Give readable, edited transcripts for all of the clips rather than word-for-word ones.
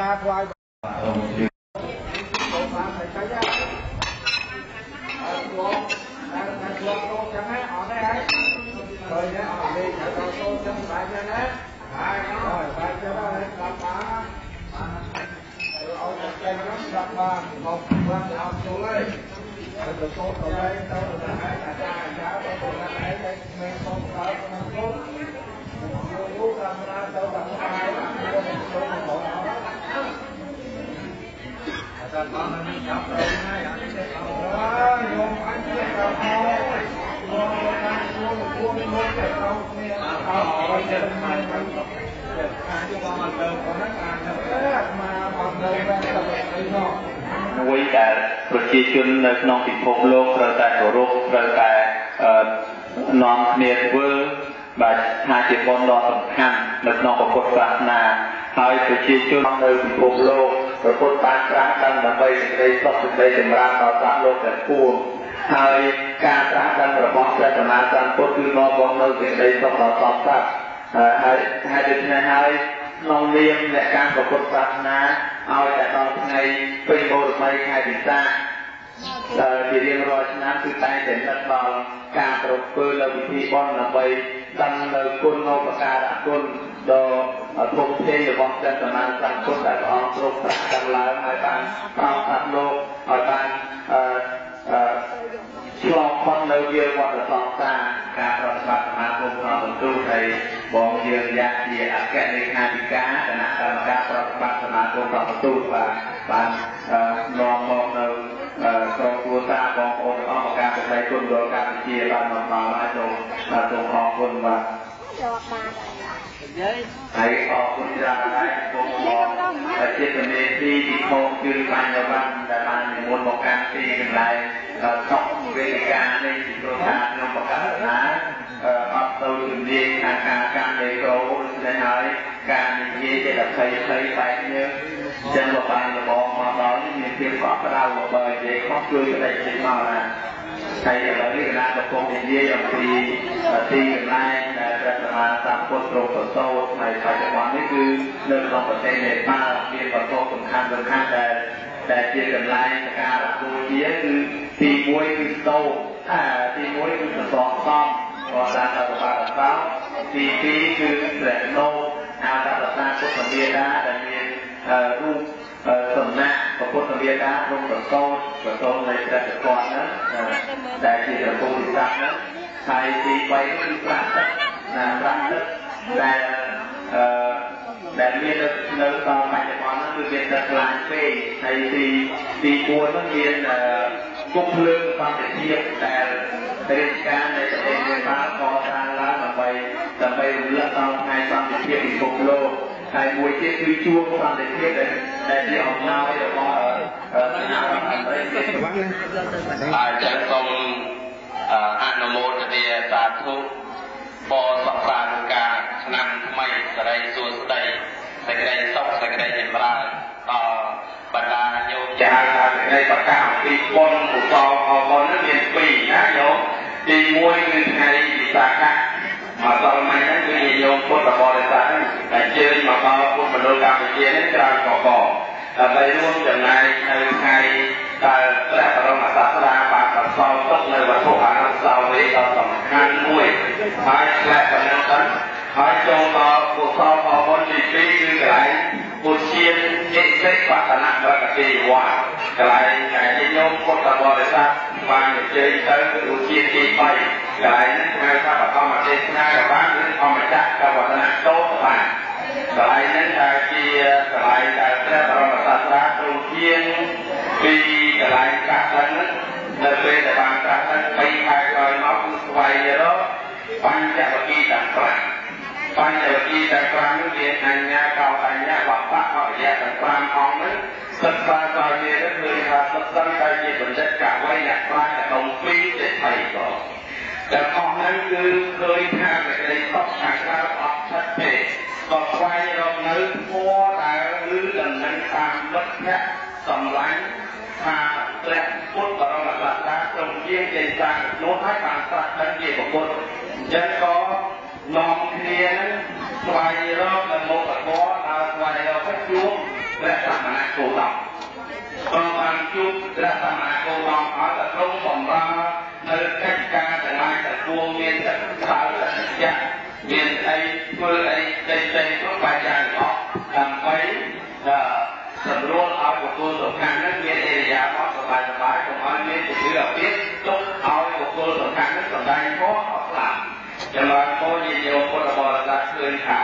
ការថ្វាយមួយដែលប្រជាជននៅក្នុងពិភពលោកត្រូវតែគោរពត្រូវតែនាំគ្នាធ្វើបាទថាជាបុណ្យដ៏សំខាន់នៅក្នុងពុទ្ធសាសនាហើយប្រជាជននៅពិភពលោកព្រះពុទ្ធបានត្រាស់ដឹងដើម្បីសេចក្តីសុខសេចក្តីចម្រើនដល់សត្វលោកទាំងពួងហើយការត្រាស់ដឹងរបស់ព្រះសម្មាសម្ពុទ្ធគឺនាំមកនូវសេចក្តីសុខដល់សត្វសត្វហើយដូច្នេះហើយក្នុងនាមអ្នកការព្រះពុទ្ធសាសនាឲ្យតែដល់ថ្ងៃពេញបូរមីខែពិសាខជារៀងរាល់ឆ្នាំគឺតែងតែនឹកដល់ការប្រពើលើពិធីបុណ្យដើម្បីដឹងនៅគុណឧបការៈគុណដ៏ធំធេងរបស់ព្រះសម្មាសម្ពុទ្ធដែលព្រះអង្គទ្រង់ត្រាស់ដឹងឡើងហើយបានប្រោសសត្វលោកឲ្យបានឆ្លងផុតនៅវាលវដ្តសង្សារការប្រតិបត្តិសមាគមក្នុងបន្ទូលហើយបងយើងយ៉ាងជាអគ្គលេខាធិការគណៈកម្មការប្រតិបត្តិសមាគមក្នុងបន្ទូលបាននាំមកនៅក្រុមគ្រួសារបងប្អូនទាំងអស់មកការប្រតិគុណដល់កម្ពុជាបានមកដល់ហើយសូមអរគុណបាទហើយអរគុណច្រើនហើយសូមមកជាជំនាញទីខុសគឺបញ្ញវន្តដែលបាននិមន្តមកកាន់ទីកន្លែងសុខវេទិកានេះពីព្រោះថាខ្ញុំប្រកាសថាអត់ទៅជំនាញខាងការនៃគ្រូនេះហើយការនិយាយជា20បែបនេះចឹងមកបានលបងមកដល់មានភាពកក់ក្ដៅបើនិយាយខុសជួយក្តីចិត្តមកណាហើយឥឡូវនេះគណៈកំពុងនិយាយអំពីទីកន្លែងដែលព្រះសម្មាសម្ពុទ្ធទ្រង់ប្រសូតហើយបច្ចុប្បន្ននេះគឺនៅក្នុងប្រទេសនេប៉ាល់មានវត្ថុសំខាន់ដែលជាកន្លែងសក្ការៈបូជាគឺទី1គឺស្ទូបទី1គឺសសរស្តម្ភរបស់រាជរដ្ឋបាលសោទី2គឺព្រះនោអរតតាពុទ្ធមេដាដែលមានរូបសំណាក់ពុទ្ធមេដាក្នុងប្រសូតនៃព្រះចក្រហ្នឹងដែលជាព្រះពុទ្ធសាសនាហើយទី3គឺប្រាក់ទឹកដែលមាននៅដល់បច្ចុប្បន្នហ្នឹងគឺមានទឹកខ្លាំងពេកហើយទី4ហ្នឹងមានគប់ភ្លើងសន្តិភាពដែលរាជការនៃប្រទេសនេប៉ាល់កសាងឡើងដើម្បីរំលឹកដល់ថ្ងៃសន្តិភាពពិភពលោកហើយមួយទៀតគឺជួបសន្តិភាពដែលជាអំណោយរបស់សហរដ្ឋអាមេរិកហើយចឹងសូមអនុមោទនាសាធុបរសសានុការឆ្នាំថ្មីសិរីសួស្តីសេចក្តីសុខសេចក្តីចម្រើនដល់បណ្ដាញោមចាស់សេចក្តីប្រកាសអំពីបុណ្យកុសលផលបុណ្យនេះមាន2ណាញោមទី1គឺថ្ងៃវិសាខៈមកដល់ថ្ងៃនេះគឺញោមពុទ្ធបរិស័ទតែជើញមកដល់ពុទ្ធមណ្ឌលកម្ពុជានេះច្រើនកកដើម្បីរួមចំណែកនៅថ្ងៃដែលព្រះបរមសាស្តាបានប្រសូតទុកនៅវត្ថុអនុស្សាវរីយ៍ដ៏សំខាន់មួយហើយឆ្លាក់ប៉ុណ្ណឹងទៅហើយចូលដល់កុសលផលបុណ្យទី2គឺកន្លែងពុទ្ធជាអិសិបតនវកតិវៈកន្លែងដែលញោមពុទ្ធបរិស័ទបានអញ្ជើញទៅពុទ្ធជាទី3កន្លែងនេះហៅថាបឋមទេសនាក៏បានឬអមតៈកវតនៈតោបានកន្លែងនេះដែលជាកន្លែងដែលព្រះបរមសាស្តាទ្រង់ជាពីកន្លែងកាត់ហ្នឹងនៅពេលដែលបានត្រាស់ហ្នឹង3ខែក្រោយមកគឺស្វែងរកបញ្ចវគិទាំង5បញ្ចវគិទាំង5នេះវាអញ្ញាកោអញ្ញាវបៈអរិយទាំង5អង្គនេះសិក្សាក្រោយនេះគឺថាសិក្សាតែជាបណ្ឌិតកវីអ្នកប្រាជ្ញក្នុង2ទេថៃក៏ទាំងអស់ហ្នឹងគឺឃើញថាសេចក្តីសុខខាងក្រៅអត់ឆិតទេក៏ស្វែងរកនៅធម៌ដែលឬដំណឹងតាមមិត្តភក្តិសម្លាញ់ថាព្រះពុទ្ធបរមសាស្តាទ្រង់ជាទេសានោះឲ្យបានត្រាស់ដឹងជាពុទ្ធអញ្ចឹងក៏នាំគ្នាស្វែងរកនៅមុខធម៌ដល់ស្វែងរកទៅជួប และสมณะโคดองก็การจุบและสมณะโคดองเอาแต่ตรงสมราในกิจการแต่งงานแต่พวงเมียนแต่สาวแต่ยักษ์เมียนไอ้เพื่อไอ้ใจก็ไปอย่างออกทำไปสำรวจเอาบุคคลสำคัญนั้นเมียนเอริยาเพราะสบายของมันเมียนจะเลือกเพี้ยนต้องเอาบุคคลสำคัญนั้นสำได้เพราะออกหลังจะมาโคยินโยพุทธบริษัทเกินขา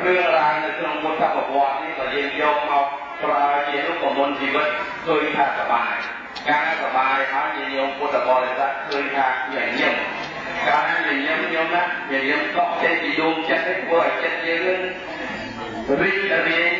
เรื่องราวในเรื่องพุทธประวัตินี่ก็ยินโยมเอาปราเยรุปมนชีวิตเคยขาสบายการสบายเขายินโยมพุทธบริษัทเคยขาอย่างเยี่ยมการอย่างเยี่ยมโยมนะอย่างเยี่ยมก็เช่นที่ดูจะได้ป่วยจะเรื่องรีเรียน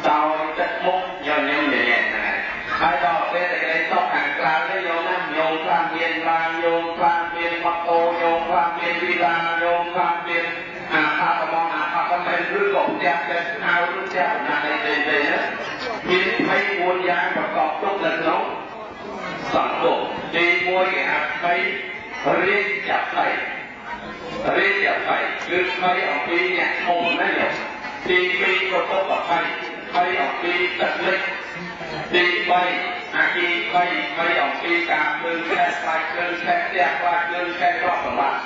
เตาจัดมุกโยมอย่างเงี้ยนะใครต่อเป็นอะไรต้องห่างกลางได้โยมนะโยมกลางเบียนกลางโยมกลางเบียนมัตโตโยมกลางเบียนวิลาโยมกลางเบียนอาภาพมองอาภาพเป็นเรื่องของแจ๊กเป็นเอาเรื่องแจ๊กในนะมีให้มวลยาประกอบทุกเรื่องน้องสังคมดีมวยอาไปเรียนจับไปคือไปออกปีเนี่ยคงนั่นแหละตีปีก็ต้องกับไปออกปีตัดเล็กตีไปอากีไปออกปีกลางเดินแค่ไปเดินแค่แยกไปเดินแค่รอบสมบัติ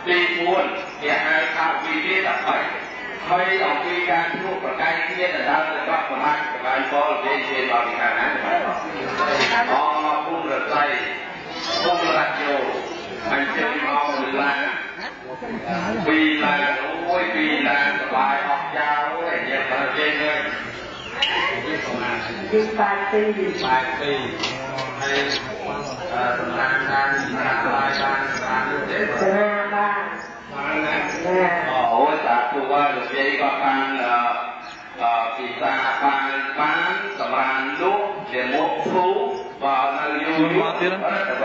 ตีมวนเนี่ยให้ข่าวปีนี้ตัดไปออกปีการทุกประการที่เนี่ยแต่ถ้าจะรอบสมบัติการก็เรียนบริการนั้นอ๋อพุ่งระใจพุ่งระโยมันจะมีเอาหรือละปีละโอ้ยปีละสบายออกยาวอะไรอย่างเงี้ยมันเจ๊งเลยปลายปีให้สำนักงานรายการเด็กโอ้ยจากตัวว่าเด็กก็การปีศาจปานสำราญลูกเดี๋ยวมุกฟูบ่าวนายูอะไรแบ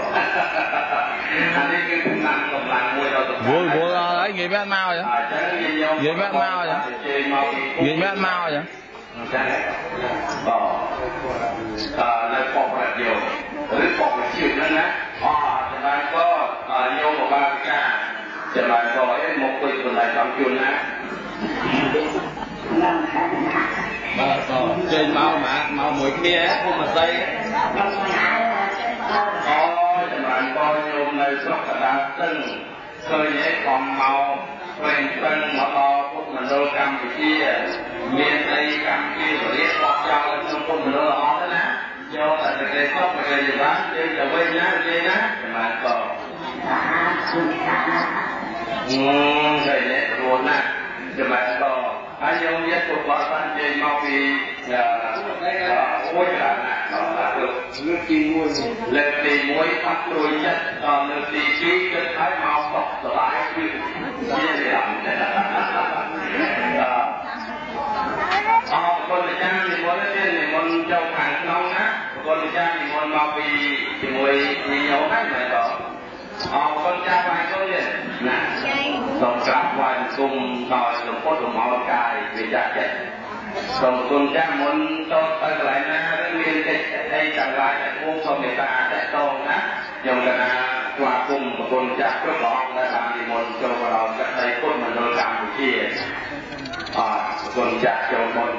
บอันนี้คือกำลังมวยเราต้องvô ấy người biết mau vậy người biết mau vậy người biết mau vậy ก็ในปอกประโยชน์หรือปอกประชิวนั่นนะจะมาก็โยมบาลิกาจะมาก็มกเป็นคนไหนสองจุนนะก็เจนเมาหมวยเมียพวกมาใส่จะมาก็โยมในสกดาตึ้งเคยเห็นของเมาเป็นตึ้งมาต่อพวกมันโดนกรรมที่เมียนในกรรมที่เรียกบอกยาวเลยทุกคนมันโดนล้อแล้วนะโยมแต่เด็กๆก็ไปเลยอยู่บ้านจะไว้นะจะมาก็เคยเห็นรู้นะจะมาก็อายุเยอะกว่าตอนเย็นมาปีโอ้ยขนาดนั้นเลือกตีมวยพักโดยจัดเลือกตีชี้จะใช้เมาตกสลายคือเยี่ยมเลยคนจะจ้างมีมวยเล่นมีมวยเจ้าขันน้องนะคนจะจ้างมีมวยมาปีมวยมีโยให้ไหมต่อคนจ้างไปก็เนี่ยนะต้องกลับวันกุมต่อยหลวงพ่อหลวงพ่อกายวิจารณ์ส่งคุณจ้างมนต้องตั้งหลายนะเรียนได้จังไรแต่พวกสมัยตาแต่โตนะยงกันนะกว่ากุมคนจ้างก็ร้องและตามนิมนต์จงเราจะได้พ้นมันโดยการที่คนจ้างจงมนต์